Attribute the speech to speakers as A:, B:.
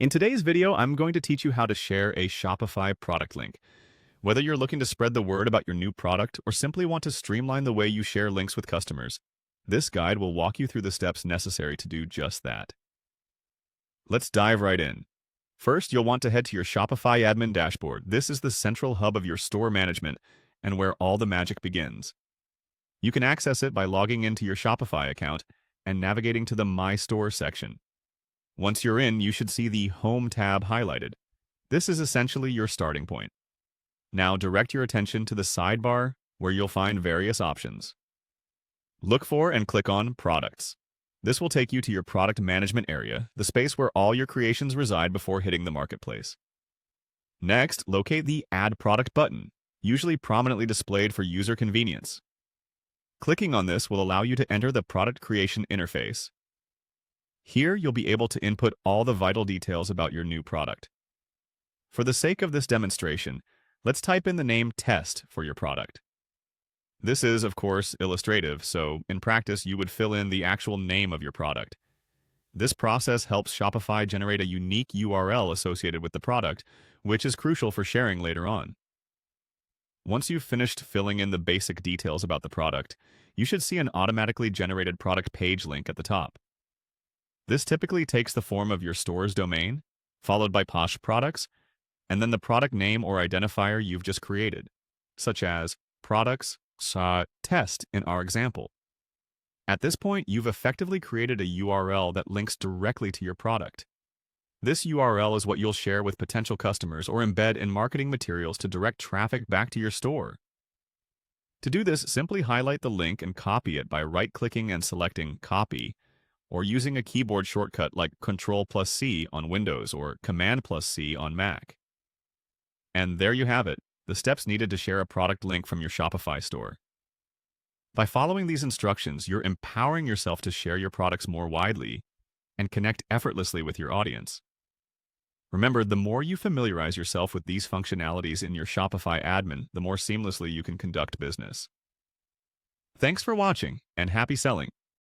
A: In today's video, I'm going to teach you how to share a Shopify product link. Whether you're looking to spread the word about your new product or simply want to streamline the way you share links with customers, this guide will walk you through the steps necessary to do just that. Let's dive right in. First, you'll want to head to your Shopify admin dashboard. This is the central hub of your store management and where all the magic begins. You can access it by logging into your Shopify account and navigating to the My Store section. Once you're in, you should see the Home tab highlighted. This is essentially your starting point. Now direct your attention to the sidebar where you'll find various options. Look for and click on Products. This will take you to your product management area, the space where all your creations reside before hitting the marketplace. Next, locate the Add Product button, usually prominently displayed for user convenience. Clicking on this will allow you to enter the product creation interface. Here, you'll be able to input all the vital details about your new product. For the sake of this demonstration, let's type in the name Test for your product. This is, of course, illustrative, so in practice, you would fill in the actual name of your product. This process helps Shopify generate a unique URL associated with the product, which is crucial for sharing later on. Once you've finished filling in the basic details about the product, you should see an automatically generated product page link at the top. This typically takes the form of your store's domain, followed by Posh Products, and then the product name or identifier you've just created, such as products test in our example. At this point, you've effectively created a URL that links directly to your product. This URL is what you'll share with potential customers or embed in marketing materials to direct traffic back to your store. To do this, simply highlight the link and copy it by right-clicking and selecting Copy, or using a keyboard shortcut like Ctrl+C on Windows or Command+C on Mac. And there you have it, the steps needed to share a product link from your Shopify store. By following these instructions, you're empowering yourself to share your products more widely and connect effortlessly with your audience. Remember, the more you familiarize yourself with these functionalities in your Shopify admin, the more seamlessly you can conduct business. Thanks for watching, and happy selling!